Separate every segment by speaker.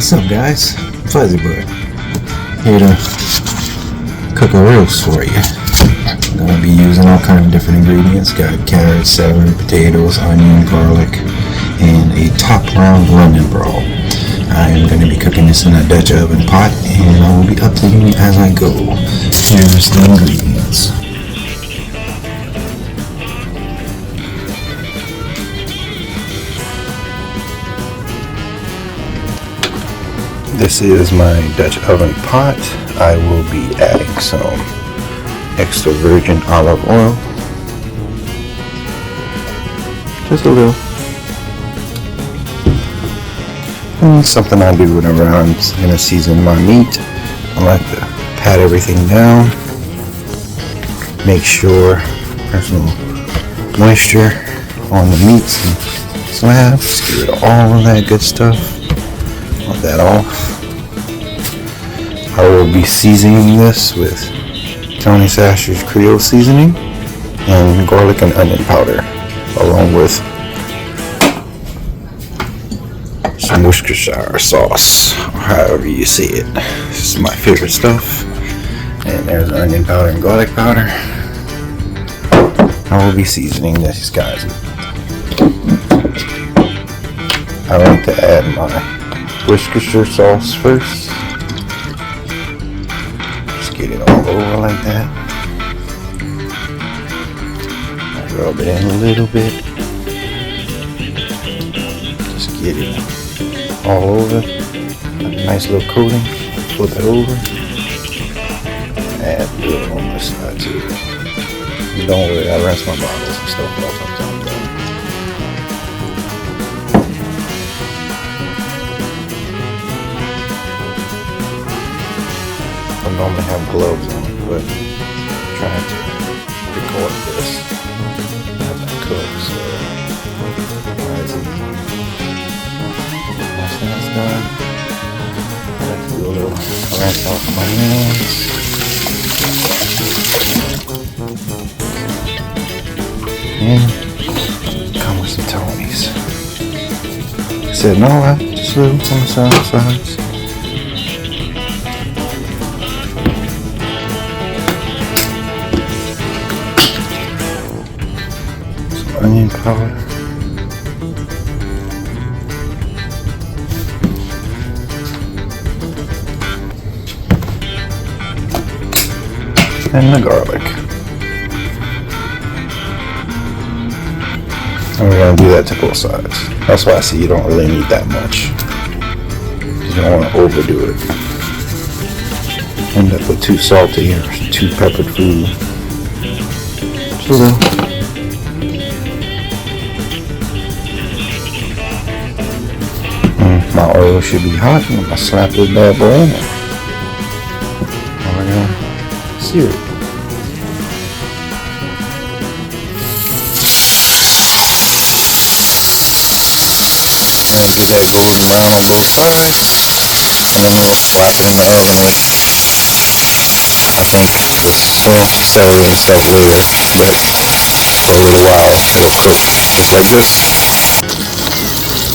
Speaker 1: What's up, guys? FuzzyBud here to cook a roast for you. I'm gonna be using all kinds of different ingredients. Got carrots, celery, potatoes, onion, garlic, and a top round London broil. I am going to be cooking this in a Dutch oven pot, and I will be updating you as I go. Here's the ingredients. This is my Dutch oven pot. I will be adding some extra virgin olive oil. Just a little. Something I do whenever I'm going to season my meat. I like to pat everything down. Make sure there's no moisture on the meats and slabs. Just get rid of all of that good stuff. Want that off. I will be seasoning this with Tony Sacher's Creole seasoning and garlic and onion powder, along with some Worcestershire sauce, or however you see it. This is my favorite stuff. And there's onion powder and garlic powder. I will be seasoning this, guys. I like to add my Worcestershire sauce first. Just get it all over like that. Rub it in a little bit. Just get it all over. A nice little coating. Flip it over. And do it on this side too. And don't worry, I rinse my bottles and stuff off sometimes. I normally have gloves on, but I'm trying to record this as I cook, so once that's done, I like to do a little rinse off my hands. And come with some Tonys. I said, no, I just a little on the sides. Some onion powder. And the garlic. And we're going to do that to both sides. That's why I see you don't really need that much. You don't want to overdo it. End up with too salty or too peppered food. Just a little. My oil should be hot. I'm going to slap this bad boy in there. And we're going to sear it. Get that golden brown on both sides, and then we'll slap it in the oven with, I think, celery and stuff later, but for a little while it'll cook just like this.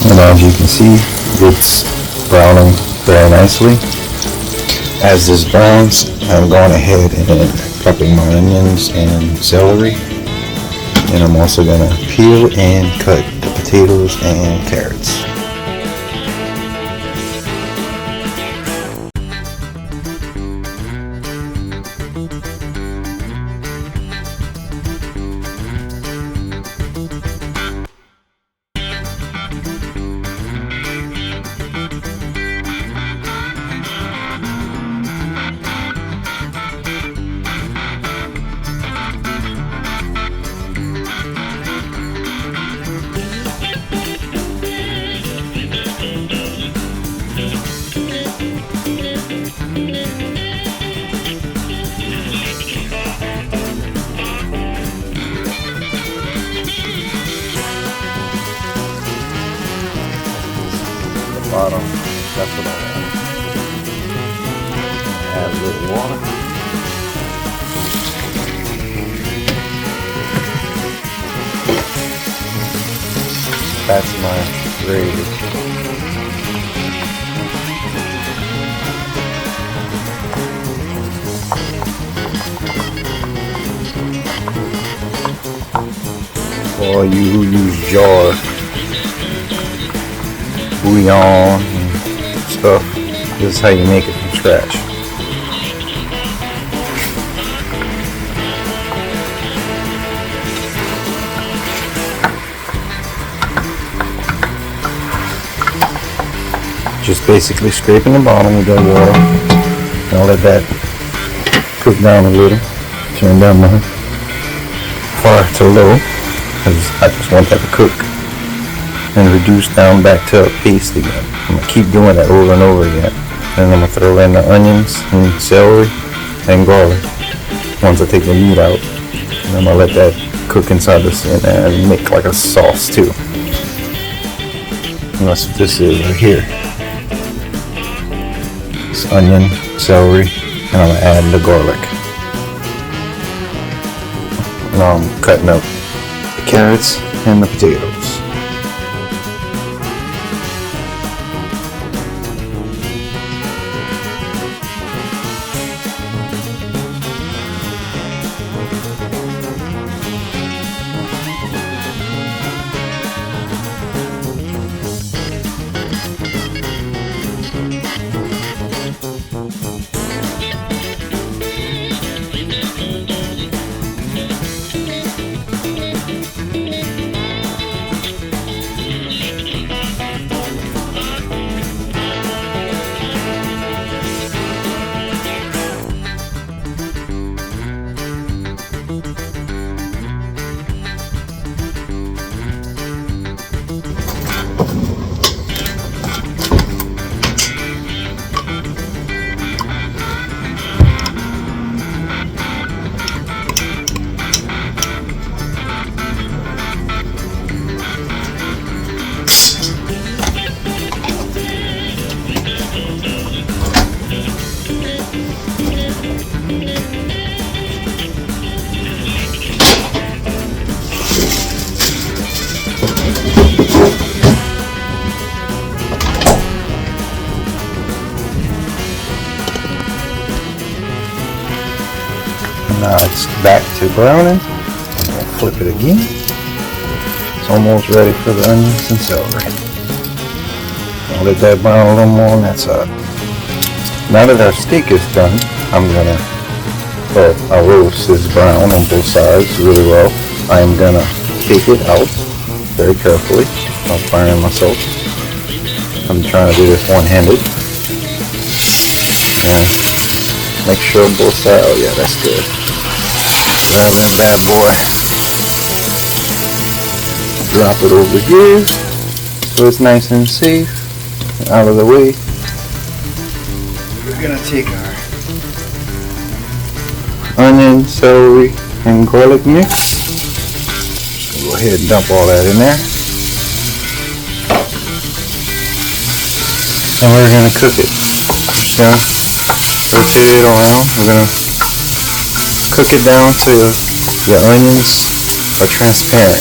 Speaker 1: And as you can see, it's browning very nicely. As this browns, I'm going ahead and prepping my onions and celery, and I'm also going to peel and cut the potatoes and carrots.
Speaker 2: Bottom, that's what I want. Add a little water. That's my gravy.
Speaker 3: Or you who use jar bouillon and stuff, this is how you make it from scratch. Just basically scraping the bottom with that water. And I'll let that cook down a little. Turn down my fire to low, because I just want that to cook. And reduce down back to a paste again. I'm going to keep doing that over and over again. And I'm going to throw in the onions and celery and garlic once I take the meat out. And I'm going to let that cook inside this and make like a sauce too. And that's what this is right here. It's onion, celery, and I'm going to add the garlic. Now I'm cutting up the carrots and the potatoes. Now it's back to browning. I'm going to flip it again. It's almost ready for the onions and celery. I'll let that brown a little more on that side. Now that our steak is done, I'm going to, our roast is brown on both sides really well. I'm going to take it out very carefully. I'm firing myself. I'm trying to do this one-handed. And make sure both sides, oh yeah, that's good. Grab that bad boy. Drop it over here so it's nice and safe and out of the way. We're gonna take our onion, celery, and garlic mix. Go ahead and dump all that in there. And we're gonna cook it. Just gonna rotate it around. We're gonna cook it down till the onions are transparent.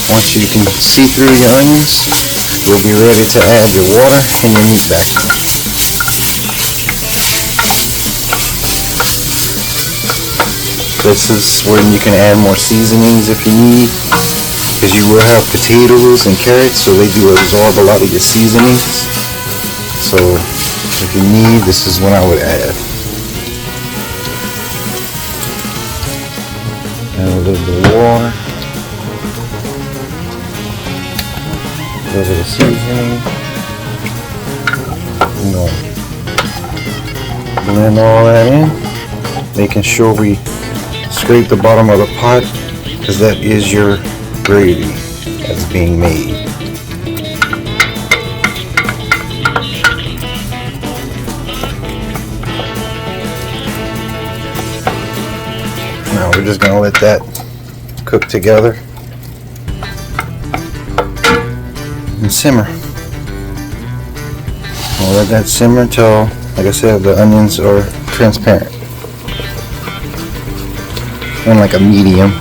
Speaker 3: Once you can see through your onions, you'll be ready to add your water and your meat back. This is where you can add more seasonings if you need, because you will have potatoes and carrots, so they do absorb a lot of your seasonings. So if you need, this is what I would add. Add a little bit of water, a little bit of seasoning. I'm going to blend all that in, making sure we scrape the bottom of the pot, because that is your gravy that's being made. Now we're just going to let that cook together and simmer. We'll let that simmer until, like I said, the onions are transparent. And like a medium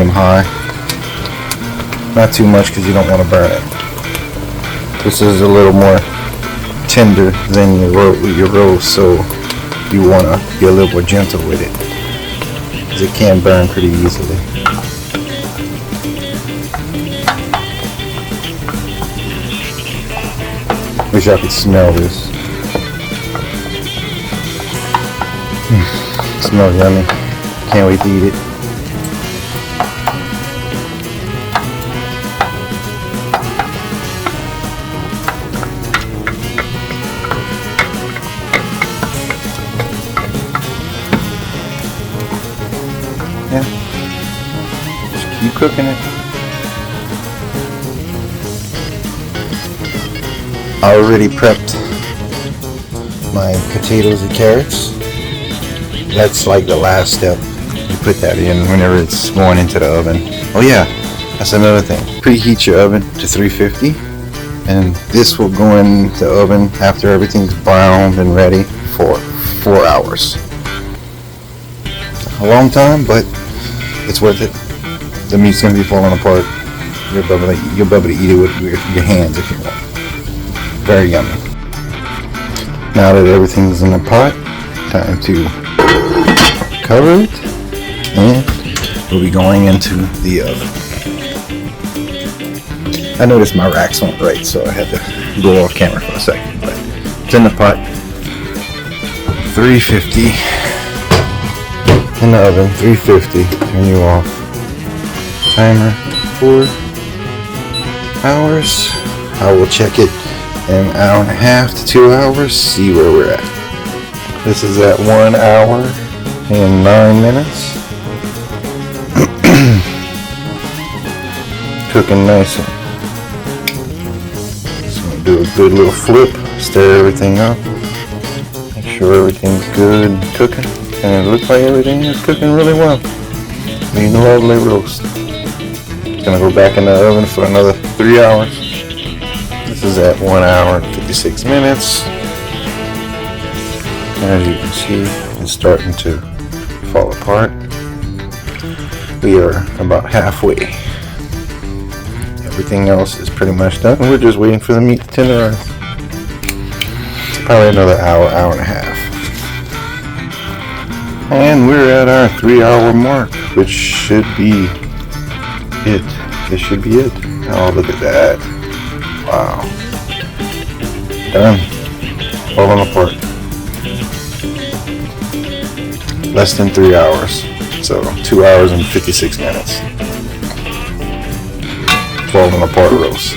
Speaker 3: high. Not too much because you don't want to burn it. This is a little more tender than your roast, so you want to be a little more gentle with it. because it can burn pretty easily. Wish y'all could smell this. Smells yummy. Can't wait to eat it. Yeah. Just keep cooking it. I already prepped my potatoes and carrots. That's like the last step. You put that in whenever it's going into the oven. Oh yeah, that's another thing. Preheat your oven to 350, and this will go in the oven after everything's browned and ready for 4 hours. A long time, but it's worth it. The meat's gonna be falling apart. You'll be able to eat it with your hands if you want. Very yummy. Now that everything's in the pot, time to cover it, and we'll be going into the oven. I noticed my racks weren't right, so I had to go off camera for a second, but it's in the pot. 350 in the oven. 350. Turn you off. Timer 4 hours. I will check it in an hour and a half to 2 hours. See where we're at. This is at 1 hour and 9 minutes. Cooking nicely. Just gonna do a good little flip, stir everything up, make sure everything's good and cooking. And it looks like everything is cooking really well. Being a lovely roast. Gonna go back in the oven for another 3 hours. This is at 1 hour and 56 minutes. As you can see, it's starting to fall apart. We are about halfway. Everything else is pretty much done. We're just waiting for the meat to tenderize. Probably another hour, hour and a half. And we're at our 3 hour mark, which should be it. This should be it. Oh, look at that. Wow. Done. Falling apart. Less than 3 hours. So 2 hours and 56 minutes. Falling apart roast.